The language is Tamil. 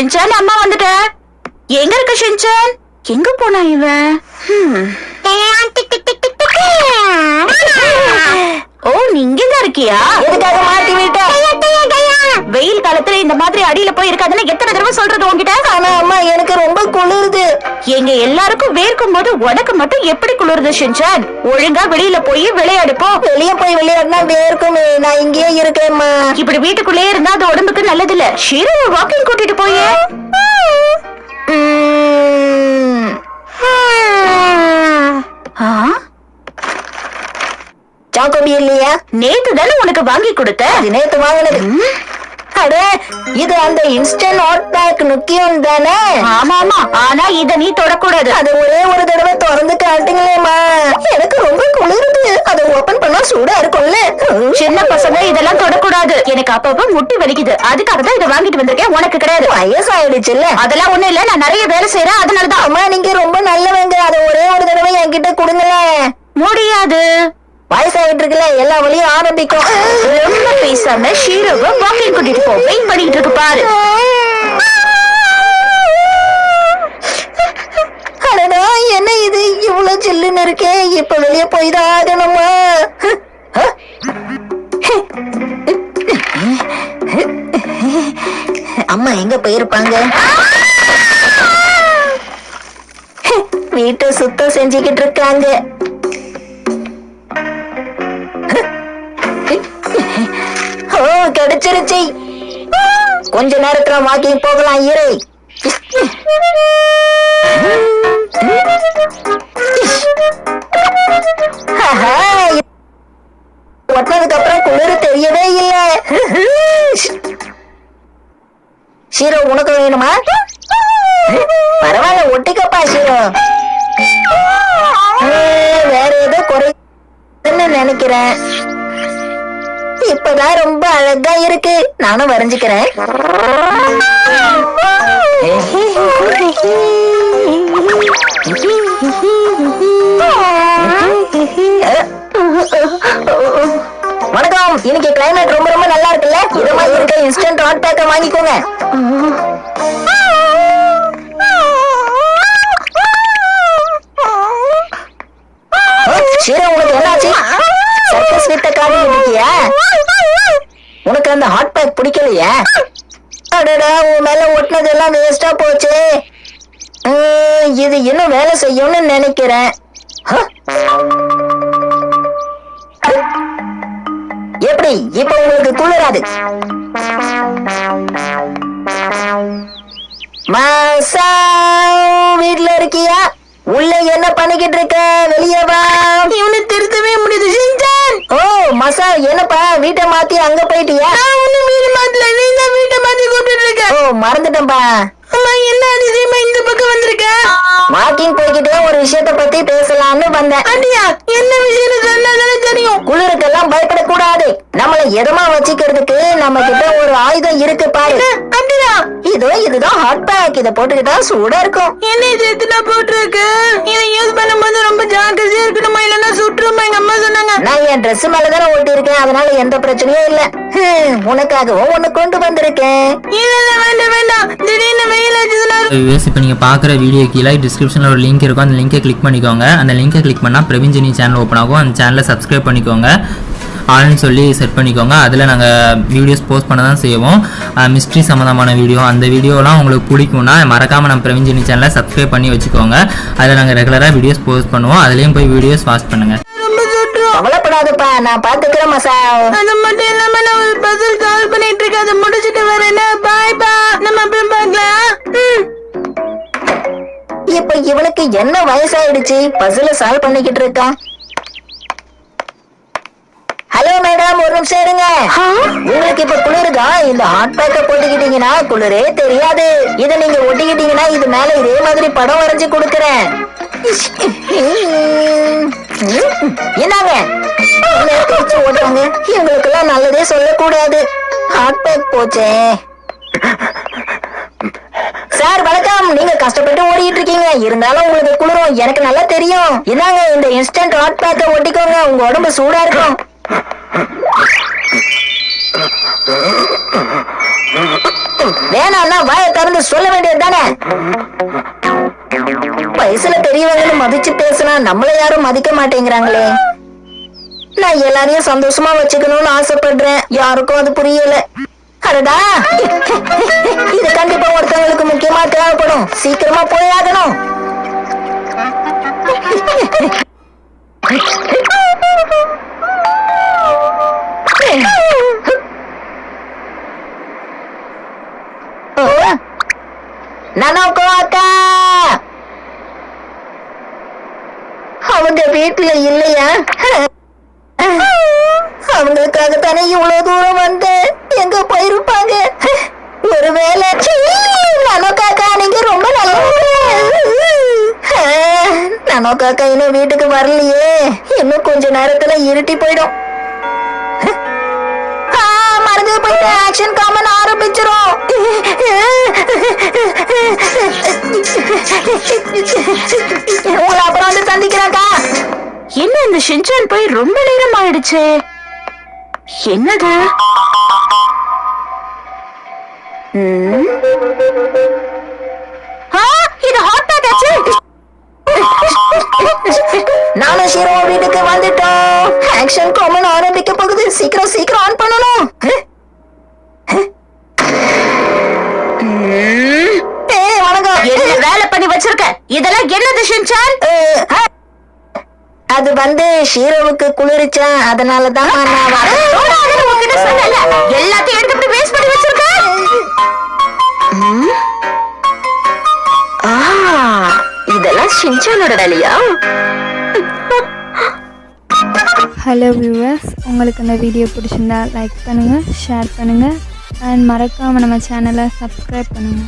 ஷின்சான், அம்மா வந்துட்ட. எங்க இருக்க ஷின்சான்? எங்க போனா இவன்? ஓ, நீ இங்கதான் இருக்கியா? எதுக்காக மாட்டி விட்ட? வெயில் காலத்துல இந்த மாதிரி அடியில போய் இருக்காதுன்னு எத்தனை தடவை சொல்றது உன்கிட்ட? ஆனா அம்மா எனக்கு ரொம்ப குளிருது. எங்க எல்லாருக்கும் வேர்க்கும் போது உனக்கு மட்டும் எப்படி குளிருது ஷின்சான்? ஒழுங்கா வெளியில போய் விளையாடுப்போ. வெளிய போய் விளையாடினா வேர்க்குமே. நான் இங்கேயே இருக்கேம்மா. இப்படி வீட்டுக்குள்ளே இருந்தா அது உடம்புக்கு நல்லது இல்ல. ஷீரோவை வாக்கிங் கூட்டிட்டு போயே. சாக்கோபி இல்லையா? நேத்து தானே உனக்கு வாங்கி கொடுத்த. அது நேத்து வாங்கினது. அடே, இது அந்த இன்ஸ்டன்ட் ஹாட் பேக் நுக்கியம் தானே? ஆமா ஆமா, ஆனா இத நீ தொடக்கூடாது. அது ஒரே ஒரு தடவை திறந்து காட்டுங்களேம்மா. எனக்கு ரொம்ப குளிருது. அதை ஓபன் பண்ணா சூடா இருக்கும்ல. சின்ன பசங்க இதெல்லாம் தொடக்கூடாது. எனக்கு அப்பப்ப முட்டி வலிக்குது. அதுக்காக தான் இதை வாங்கிட்டு வந்திருக்கேன். உனக்கு கிடையாது. வயசாயிடுச்சுல்ல. அதெல்லாம் ஒண்ணு இல்ல, நான் நிறைய வேலை செய்யறேன், அதனாலதான். அம்மா, நீங்க ரொம்ப நல்லவங்க. அதை ஒரே ஒரு தடவை என்கிட்ட கொடுங்களேன். முடியாது. வயசாயிட்டு இருக்குல்ல, எல்லா வழியும் ஆரம்பிக்கும். ரொம்ப பேசாம ஷீரோவை வாக்கிங் கூட்டிட்டு போ. வெயிட் பண்ணிட்டு இருக்கு பாரு. அடடா, என்ன இது இவ்வளவு சில்லுன்னு இருக்கே. இப்ப வெளியே போய்தான் ஆகணுமா? அம்மா எங்க போயிருப்பாங்க? வீட்டை சுத்தம் செஞ்சுக்கிட்டு இருக்காங்க. ஓ, கிடைச்சிருச்சு. கொஞ்ச நேரத்துல வாக்கிங் போகலாம். இரு. ஒட்டினதுக்கு அப்புறம் குளிர் தெரியவே இல்லை. ஷீரோ, உனக்கு வேணுமா? பரவாயில்ல, ஒட்டிக்கப்பா ஷீரோ. வேற ஏதோ குறைன்னு நினைக்கிறேன். இப்பதான் ரொம்ப அழகா இருக்கு. நானும் வரைஞ்சுக்கிறேன். வணக்கம். இன்னைக்கு கிளைமேட் ரொம்ப ரொம்ப நல்லா இருக்குல்ல? இதமா இருக்க இன்ஸ்டன்ட் ஹாட் பேக்க வாங்கிக்கோங்க. ஷீரோ, உனக்கு என்னாச்சு? சர்க்கஸ் விட்ட காரணம் இருக்கியா? உனக்கு அந்த ஹாட் பேக் பிடிக்கலையா? அடடா, உன் மேல ஒட்டினது எல்லாம் வேஸ்டா போச்சு. இது இன்னும் வேலை செய்யும்னு நினைக்கிறேன். எப்படி இப்ப உங்களுக்கு குளிராது? மாசா, வீட்டுல இருக்கியா? உள்ள என்ன பண்ணிக்கிட்டு இருக்க? வெளியே வா. இவனை திருத்தவே முடியுது ஷின்சான். ஓ மசா, என்னப்பா வீட்டை மாத்தி அங்க போயிட்டியா? வீடு மாத்தல, நீ தான் வீட்டை மாத்தி கூப்பிட்டு இருக்க. ஓ, மறந்துட்டேன்பா. அம்மா, என்ன அதிசயமா இந்த பக்கம் வந்திருக்க? வாக்கிங் போய்கிட்டே ஒரு விஷயத்த பத்தி பேசலாம்னு வந்தேன். அப்படியா? என்ன விஷயம் சொன்னாதானே தெரியும். குளிருக்கெல்லாம் பயப்படக்கூடாது. நம்மள எதமா வச்சுக்கிறதுக்கு நம்ம கிட்ட ஒரு ஆயுதம் இருக்கு பாரு. அப்படியா? இதுதான் ஹாட் பேக். இத போட்டுக்கிட்டா சூடா இருக்கும். என்ன இது எத்தனை போட்டுருக்கு? இதை யூஸ் பண்ணும்போது ரொம்ப ஜாக்கிரதையா இருக்கணுமா, இல்லன்னா சுற்றுமா? எங்க அம்மா சொன்னாங்க. நான் என் ட்ரெஸ் மேலதானே ஓட்டி இருக்கேன், அதனால எந்த பிரச்சனையும் இல்ல. உனக்காகவும் ஒண்ணு கொண்டு வந்திருக்கேன். இல்ல வேண்டாம் வேண்டாம், திடீர்னு வெயில் அடிச்சதுனால. இப்போ நீங்கள் பார்க்குற வீடியோ கீழே டிஸ்கிரிப்ஷனில் ஒரு லிங்க் இருக்கும். அந்த லிங்கை கிளிக் பண்ணிக்கோங்க. அந்த லிங்கை கிளிக் பண்ணால் பிரவீன்ஜெனி சேனல் ஓப்பன் ஆகும். அந்த சேனலை சப்ஸ்கிரைப் பண்ணிக்கோங்க. ஆல்னு சொல்லி செட் பண்ணிக்கோங்க. அதில் நாங்கள் வீடியோஸ் போஸ்ட் பண்ண தான் செய்வோம். மிஸ்ட்ரி சம்மந்தமான வீடியோ, அந்த வீடியோலாம் உங்களுக்கு பிடிக்கும்னா மறக்காமல் நம்ம பிரவீன்ஜெனி சேனலை சப்ஸ்கிரைப் பண்ணி வச்சுக்கோங்க. அதில் நாங்கள் ரெகுலராக வீடியோஸ் போஸ்ட் பண்ணுவோம். அதுலேயும் போய் வீடியோஸ் வாட்ச் பண்ணுங்கள். கவலைப்படாதப்பா, நான் பாத்துக்கிறேன் மசா. அது மட்டும் இல்லாம நான் ஒரு பசில் சால்வ் பண்ணிட்டு இருக்கேன். அதை முடிச்சிட்டு வரேன். பாய் பா, நம்ம அப்புறம் பார்க்கலாம். இப்ப இவனுக்கு என்ன வயசாயிடுச்சு? பசில சால்வ் பண்ணிக்கிட்டு இருக்கான். ஹலோ மேடம், ஒரு நிமிஷம் இருங்க. உங்களுக்கு இப்ப குளிருதா? இந்த ஹாட் பேக்க போட்டுக்கிட்டீங்கன்னா குளிரே தெரியாது. இத நீங்க ஒட்டிக்கிட்டீங்கன்னா இது மேல இதே மாதிரி படம் வரைஞ்சு கொடுக்கறேன். என்னங்க ஓட்டுறாங்க? இவங்களுக்கு எல்லாம் நல்லதே சொல்லக்கூடாது. ஹாட் பேக் போச்சே. சார் வணக்கம். நீங்க கஷ்டப்பட்டு ஓடிட்டு இருக்கீங்க, இருந்தாலும் உங்களுக்கு குளிரும் எனக்கு நல்லா தெரியும். இதாங்க இந்த இன்ஸ்டன்ட் ஹாட் பேக்க ஒட்டிக்கோங்க, உங்க உடம்பு சூடா இருக்கும். வேணாம்னா வாயை திறந்து சொல்ல வேண்டியது தானே. வயசுல பெரியவங்களும் மதிச்சு பேசினா நம்மள யாரும் மதிக்க மாட்டேங்கிறாங்களே. நான் எல்லாரையும் சந்தோஷமா வச்சுக்கணும்னு ஆசைப்படுறேன், யாருக்கும் அது புரியல. அடடா, இது கண்டிப்பா ஒருத்தவங்களுக்கு முக்கியமா தேவைப்படும். சீக்கிரமா போய் ஆகணும். நனோக்கோ அக்கா அவங்க வீட்டுல இல்லையா? அவங்களுக்காகத்தானே இவ்வளவு தூரம் வந்து எங்க போயிருப்பாங்க. ஒருவேளை நனோ காக்கா நீங்க ரொம்ப நல்லவங்க. நனோ காக்கா இன்னும் வீட்டுக்கு வரலையே. இன்னும் கொஞ்ச நேரத்துல இருட்டி போயிடும். மறந்து போயிட்டு ஆக்ஷன் காமன் ஆரம்பிச்சிரும். உங்களை அப்புறம் வந்து சந்திக்கிறாக்கா. என்ன இந்த ஷின்சான் போய் ரொம்ப நேரம் ஆயிடுச்சு. என்னது? இது ஹாட் பேக் ஆச்சு. நானும் ஷீரோ வீட்டுக்கு வந்துட்டோம். ஆக்ஷன் காமன் ஆரம்பிக்க போகுது. சீக்கிரம் சீக்கிரம் ஆன் பண்ணணும். வணக்கம். என்ன வேலை பண்ணி வச்சிருக்க? இதெல்லாம் என்னது ஷின்சான்? அது வந்து ஷீரோவுக்கு குளிர்ச்சா, அதனாலதான் நான் உன்கிட்ட சொன்னல. எல்லாத்தையும் எடுத்து இப்படி வேஸ்ட் பண்ணி வச்சிருக்க. இதெல்லாம் ஷின்சானோட வேலையா? ஹலோ வியூவர்ஸ், உங்களுக்கு இந்த வீடியோ பிடிச்சிருந்தா லைக் பண்ணுங்கள், ஷேர் பண்ணுங்கள் அண்ட் மறக்காமல் நம்ம சேனலை சப்ஸ்கிரைப் பண்ணுங்கள்.